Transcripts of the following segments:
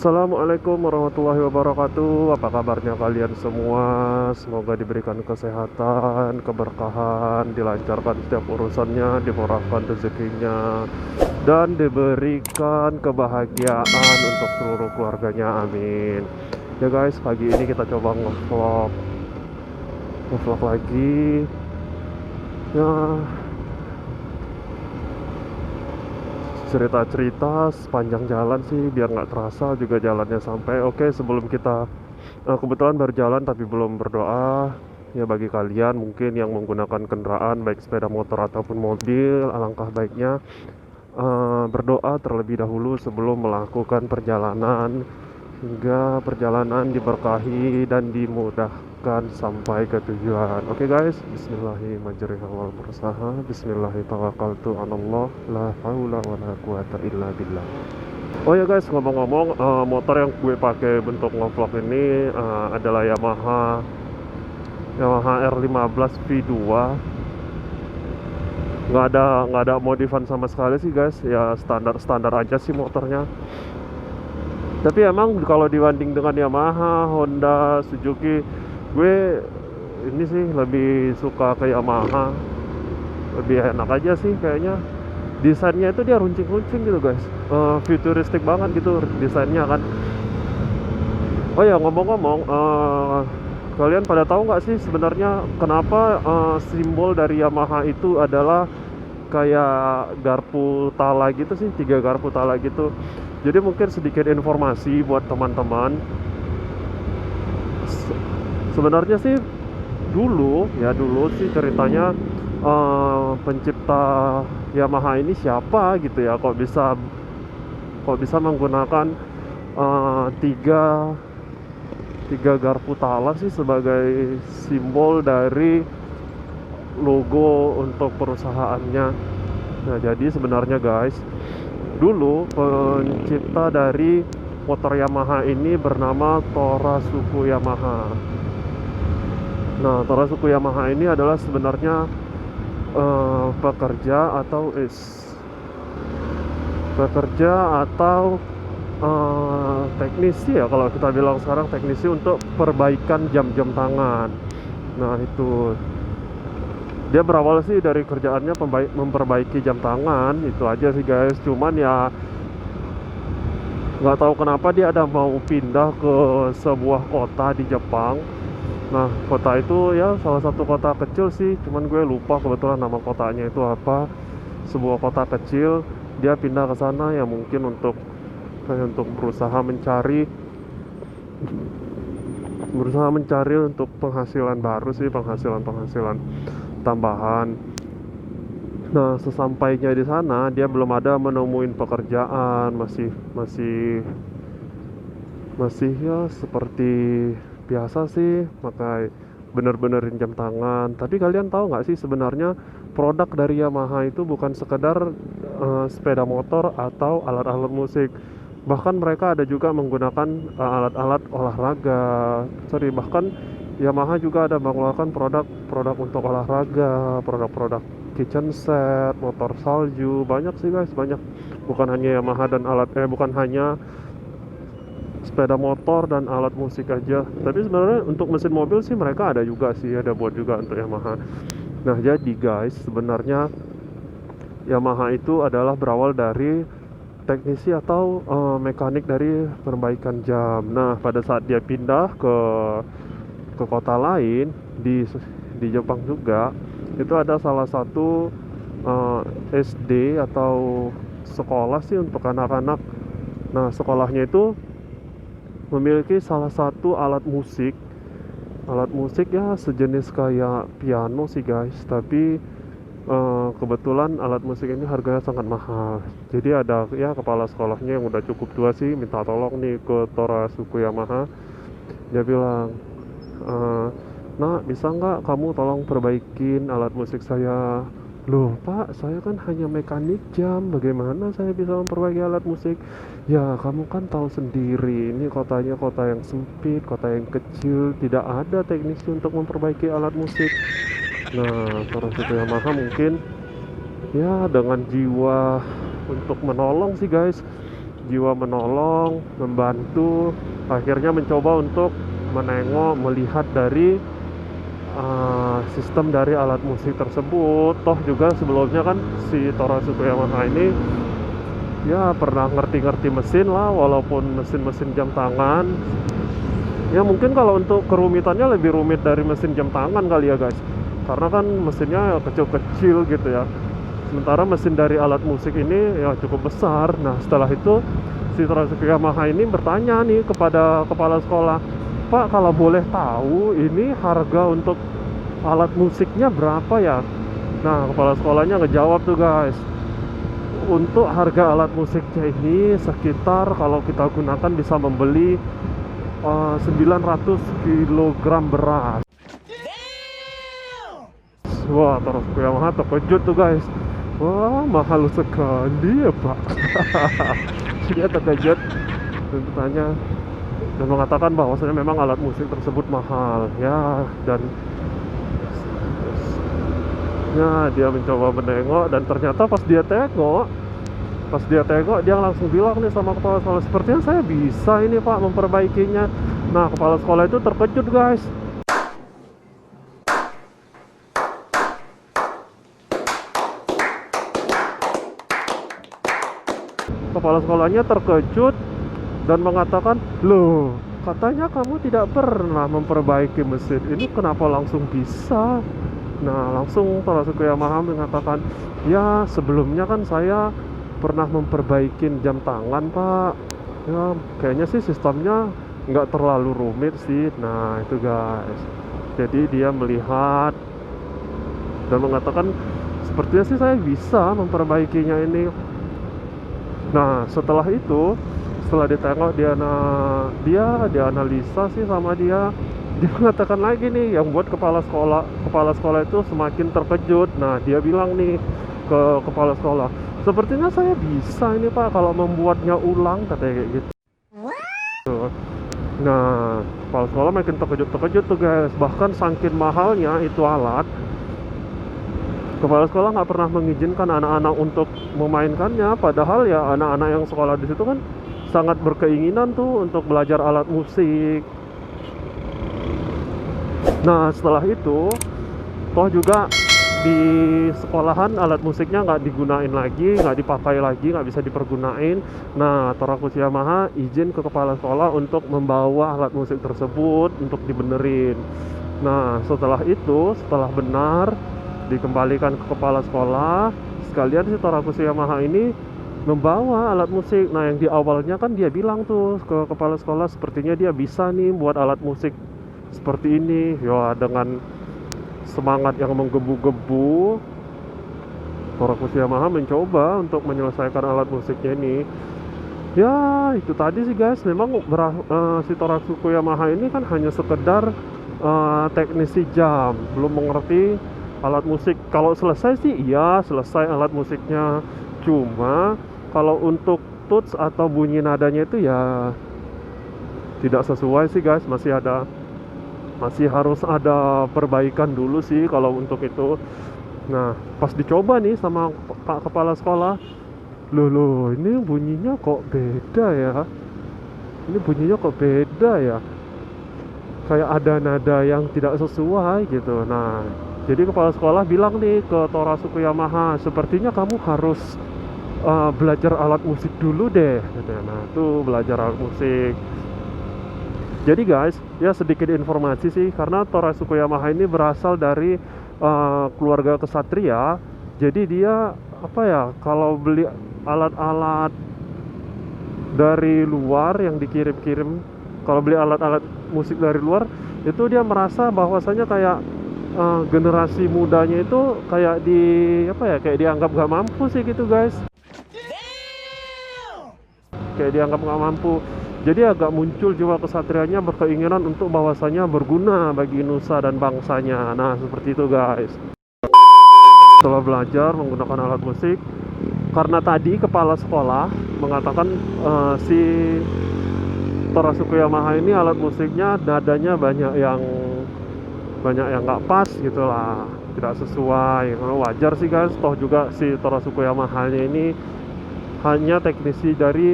Assalamualaikum warahmatullahi wabarakatuh. Apa kabarnya kalian semua? Semoga diberikan kesehatan, keberkahan, dilancarkan setiap urusannya, dimurahkan rezekinya, dan diberikan kebahagiaan untuk seluruh keluarganya. Amin. Ya guys, pagi ini kita coba ngevlog lagi. Ya, cerita-cerita sepanjang jalan sih biar nggak terasa juga jalannya sampai. Oke, sebelum kita kebetulan berjalan tapi belum berdoa. Ya bagi kalian mungkin yang menggunakan kendaraan baik sepeda motor ataupun mobil, alangkah baiknya berdoa terlebih dahulu sebelum melakukan perjalanan, hingga perjalanan diberkahi dan dimudahkan sampai ke tujuan. Oke guys, bismillahirrahmanirrahim. Bismillahirrahmanirrahim. La haula wala quwata illa billah. Oh ya guys, ngomong-ngomong, motor yang gue pakai bentuk ngevlog ini adalah Yamaha R15 V2. Nggak ada modifan sama sekali sih guys, ya standar aja sih motornya. Tapi emang kalau dibanding dengan Yamaha, Honda, Suzuki, gue ini sih lebih suka ke Yamaha. Lebih enak aja sih kayaknya. Desainnya itu dia runcing-runcing gitu guys, futuristik banget gitu desainnya kan. Oh ya ngomong-ngomong, kalian pada tahu nggak sih sebenarnya kenapa simbol dari Yamaha itu adalah kayak garpu tala gitu sih, 3 garpu tala gitu. Jadi mungkin sedikit informasi buat teman-teman. Sebenarnya sih dulu sih ceritanya, pencipta Yamaha ini siapa gitu ya, kok bisa menggunakan tiga garpu tala sih sebagai simbol dari logo untuk perusahaannya. Nah jadi sebenarnya guys, dulu pencipta dari motor Yamaha ini bernama Torasuko Yamaha. Nah Torasuko Yamaha ini adalah sebenarnya pekerja atau teknisi ya, kalau kita bilang sekarang teknisi untuk perbaikan jam-jam tangan. Nah itu dia berawal sih dari kerjaannya memperbaiki jam tangan, itu aja sih guys. Cuman ya nggak tahu kenapa dia ada mau pindah ke sebuah kota di Jepang. Nah kota itu ya salah satu kota kecil sih, cuman gue lupa kebetulan nama kotanya itu apa. Sebuah kota kecil, dia pindah ke sana ya mungkin untuk berusaha mencari untuk penghasilan baru sih, penghasilan tambahan. Nah sesampainya di sana dia belum ada menemuin pekerjaan, masih ya seperti biasa sih, maka bener-benerin jam tangan. Tapi kalian tahu nggak sih sebenarnya produk dari Yamaha itu bukan sekedar sepeda motor atau alat-alat musik. Bahkan mereka ada juga menggunakan alat-alat olahraga. Bahkan Yamaha juga ada mengeluarkan produk untuk olahraga, produk-produk kitchen set, motor salju, banyak sih guys, banyak. Bukan hanya Yamaha dan bukan hanya sepeda motor dan alat musik aja. Tapi sebenarnya untuk mesin mobil sih mereka ada juga sih, ada buat juga untuk Yamaha. Nah jadi guys, sebenarnya Yamaha itu adalah berawal dari teknisi atau mekanik dari perbaikan jam. Nah pada saat dia pindah ke kota lain di Jepang juga, itu ada salah satu SD atau sekolah sih untuk anak-anak. Nah sekolahnya itu memiliki salah satu alat musik ya sejenis kayak piano sih guys, tapi kebetulan alat musik ini harganya sangat mahal. Jadi ada ya kepala sekolahnya yang udah cukup tua sih, minta tolong nih ke Torasuko Yamaha. Dia bilang, "Nak, bisa nggak kamu tolong perbaikin alat musik saya?" "Loh pak, saya kan hanya mekanik jam, bagaimana saya bisa memperbaiki alat musik?" "Ya kamu kan tahu sendiri, ini kotanya kota yang sempit, kota yang kecil, tidak ada teknisi untuk memperbaiki alat musik." Nah Torasuko Yamaha mungkin ya dengan jiwa untuk menolong sih guys, jiwa menolong, membantu, akhirnya mencoba untuk menengok, melihat dari sistem dari alat musik tersebut. Toh juga sebelumnya kan si Torasuko Yamaha ini ya pernah ngerti-ngerti mesin lah, walaupun mesin-mesin jam tangan. Ya mungkin kalau untuk kerumitannya lebih rumit dari mesin jam tangan kali ya guys, karena kan mesinnya kecil-kecil gitu ya. Sementara mesin dari alat musik ini ya cukup besar. Nah setelah itu si Torasuko Yamaha ini bertanya nih kepada kepala sekolah, "Pak, kalau boleh tahu ini harga untuk alat musiknya berapa ya?" Nah kepala sekolahnya ngejawab tuh guys, untuk harga alat musiknya ini sekitar kalau kita gunakan bisa membeli 900 kilogram beras. Wah, terus Yamaha terkejut tuh guys. Wah, mahal sekali ya pak. Dia terkejut dan bertanya dan mengatakan bahwasanya memang alat musik tersebut mahal ya. Dan ya dia mencoba menengok, dan ternyata pas dia tengok dia langsung bilang nih sama kepala sekolah, "Sepertinya saya bisa ini pak memperbaikinya." Nah kepala sekolah itu terkejut guys. Kepala sekolahnya terkejut dan mengatakan, "Loh, katanya kamu tidak pernah memperbaiki mesin ini, kenapa langsung bisa?" Nah langsung Torasuko Yamaha mengatakan, "Ya sebelumnya kan saya pernah memperbaikin jam tangan pak. Ya kayaknya sih sistemnya nggak terlalu rumit sih." Nah itu guys, jadi dia melihat dan mengatakan, "Sepertinya sih saya bisa memperbaikinya ini." Nah setelah itu, setelah ditengok dia analisa sih sama dia mengatakan lagi nih, yang buat kepala sekolah itu semakin terkejut. Nah dia bilang nih ke kepala sekolah, "Sepertinya saya bisa ini pak kalau membuatnya ulang," katanya kayak gitu. Nah kepala sekolah makin terkejut tuh guys. Bahkan saking mahalnya itu alat, kepala sekolah nggak pernah mengizinkan anak-anak untuk memainkannya. Padahal ya anak-anak yang sekolah di situ kan sangat berkeinginan tuh untuk belajar alat musik. Nah setelah itu toh juga di sekolahan alat musiknya nggak digunain lagi, nggak dipakai lagi, nggak bisa dipergunain. Nah Torasuko Yamaha izin ke kepala sekolah untuk membawa alat musik tersebut untuk dibenerin. Nah setelah itu, setelah benar, dikembalikan ke kepala sekolah. Sekalian si Torasuko Yamaha ini membawa alat musik. Nah yang di awalnya kan dia bilang tuh ke kepala sekolah, sepertinya dia bisa nih buat alat musik seperti ini ya. Dengan semangat yang menggebu-gebu, Torasuko Yamaha mencoba untuk menyelesaikan alat musiknya ini. Ya itu tadi sih guys, memang si Torasuko Yamaha ini kan hanya sekedar teknisi jam, belum mengerti alat musik. Kalau selesai sih iya selesai alat musiknya, cuma kalau untuk tuts atau bunyi nadanya itu ya tidak sesuai sih guys. Masih harus ada perbaikan dulu sih kalau untuk itu. Nah pas dicoba nih sama pak kepala sekolah, loh ini bunyinya kok beda ya, kayak ada nada yang tidak sesuai gitu. Nah jadi kepala sekolah bilang nih ke Torasuko Yamaha, "Sepertinya kamu harus belajar alat musik dulu deh," gitu. Nah tuh belajar alat musik. Jadi guys, ya sedikit informasi sih, karena Torasuko Yamaha ini berasal dari keluarga kesatria. Jadi dia apa ya, kalau beli alat-alat dari luar yang dikirim-kirim, kalau beli alat-alat musik dari luar itu dia merasa bahwasanya kayak generasi mudanya itu kayak dianggap gak mampu sih gitu guys. Kayak dianggap gak mampu. Jadi agak muncul jiwa kesatrianya, berkeinginan untuk bahwasanya berguna bagi nusa dan bangsanya. Nah seperti itu guys. Setelah belajar menggunakan alat musik, karena tadi kepala sekolah mengatakan si Torasuko Yamaha ini alat musiknya nadanya banyak yang nggak pas gitulah, tidak sesuai. Wajar sih guys, toh juga si Torasuko Yamaha ini hanya teknisi dari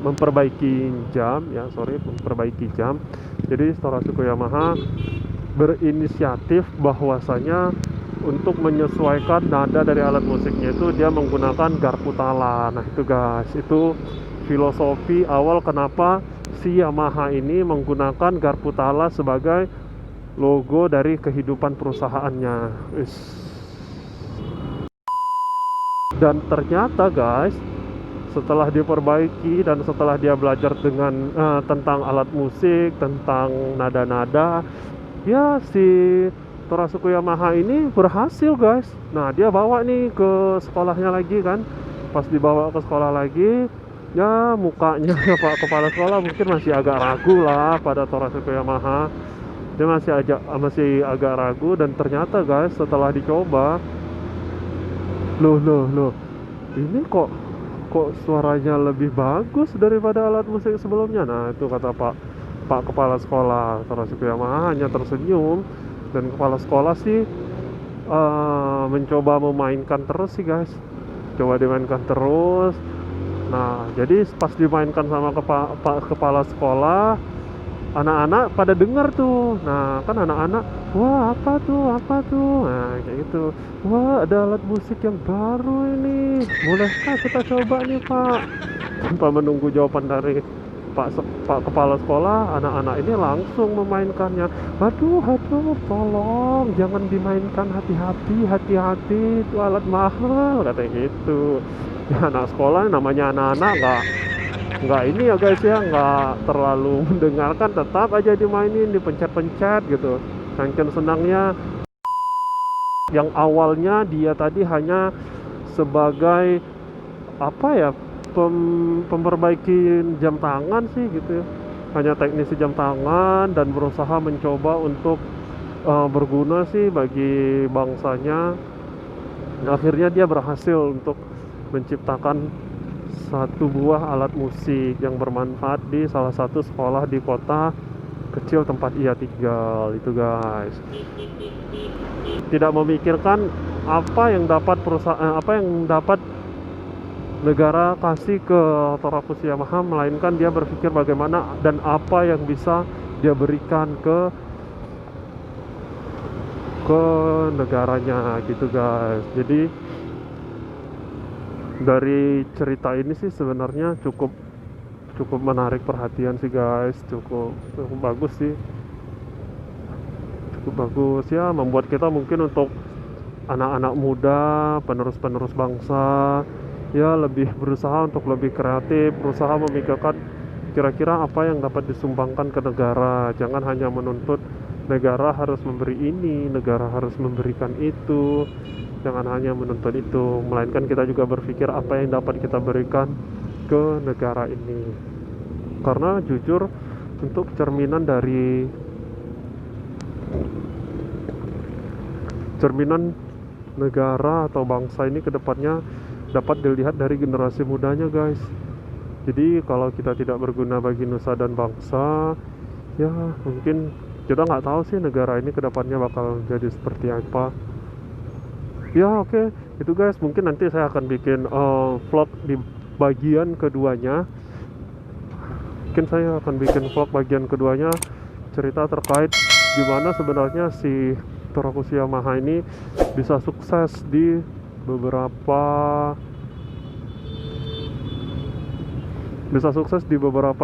memperbaiki jam ya, memperbaiki jam. Jadi Torasuko Yamaha berinisiatif bahwasanya untuk menyesuaikan nada dari alat musiknya itu dia menggunakan garpu tala. Nah itu guys, itu filosofi awal kenapa si Yamaha ini menggunakan garpu tala sebagai logo dari kehidupan perusahaannya. Dan ternyata guys, setelah diperbaiki dan setelah dia belajar dengan tentang alat musik, tentang nada-nada, ya si Torasuko Yamaha ini berhasil guys. Nah dia bawa nih ke sekolahnya lagi kan. Pas dibawa ke sekolah lagi, ya mukanya Pak Kepala Sekolah mungkin masih agak ragu lah pada Torasuko Yamaha. Dia masih agak ragu, dan ternyata guys setelah dicoba, loh, ini kok suaranya lebih bagus daripada alat musik sebelumnya. Nah itu kata Pak Kepala Sekolah Torasuko Yamaha hanya tersenyum, dan kepala sekolah sih mencoba memainkan terus sih guys, coba dimainkan terus. Nah jadi pas dimainkan sama Pak Kepala Sekolah, anak-anak pada denger tuh. Nah kan anak-anak, wah apa tuh, nah kayak gitu, wah ada alat musik yang baru ini, bolehkah kita coba nih Pak? Tanpa menunggu jawaban dari Pak Kepala Sekolah, anak-anak ini langsung memainkannya. Aduh tolong jangan dimainkan, hati-hati itu alat mahal, katanya gitu. Ya, anak sekolah namanya anak-anak nggak ini ya guys ya, nggak terlalu mendengarkan, tetap aja dimainin, dipencet-pencet gitu. Saking senangnya. Yang awalnya dia tadi hanya sebagai apa ya, pemperbaiki jam tangan sih gitu ya, hanya teknisi jam tangan, dan berusaha mencoba untuk berguna sih bagi bangsanya. Akhirnya dia berhasil untuk menciptakan satu buah alat musik yang bermanfaat di salah satu sekolah di kota kecil tempat ia tinggal itu guys. Tidak memikirkan apa yang dapat negara kasih ke Torasuko Yamaha, melainkan dia berpikir bagaimana dan apa yang bisa dia berikan ke negaranya gitu guys. Jadi dari cerita ini sih sebenarnya cukup menarik perhatian sih guys, cukup bagus sih, cukup bagus ya, membuat kita mungkin untuk anak-anak muda, penerus bangsa ya, lebih berusaha untuk lebih kreatif, berusaha memikirkan kira-kira apa yang dapat disumbangkan ke negara. Jangan hanya menuntut negara harus memberi ini, negara harus memberikan itu. Jangan hanya menuntut itu, melainkan kita juga berpikir apa yang dapat kita berikan ke negara ini. Karena jujur, untuk cerminan negara atau bangsa ini ke depannya dapat dilihat dari generasi mudanya guys. Jadi kalau kita tidak berguna bagi nusa dan bangsa, ya mungkin kita nggak tahu sih negara ini ke depannya bakal jadi seperti apa. Ya oke, itu guys, mungkin nanti saya akan bikin vlog di bagian keduanya. Cerita terkait gimana sebenarnya si Torasuko Yamaha ini bisa sukses di beberapa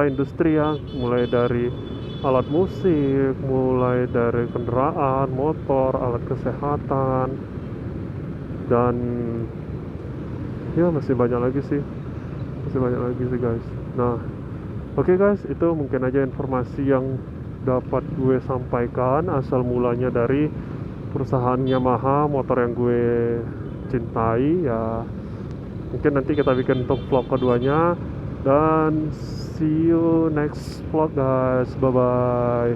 industri ya, mulai dari alat musik, mulai dari kendaraan, motor, alat kesehatan, dan ya masih banyak lagi sih guys. Nah oke guys, itu mungkin aja informasi yang dapat gue sampaikan, asal mulanya dari perusahaan Yamaha, motor yang gue cintai ya. Mungkin nanti kita bikin untuk vlog keduanya, dan see you next vlog guys, bye bye.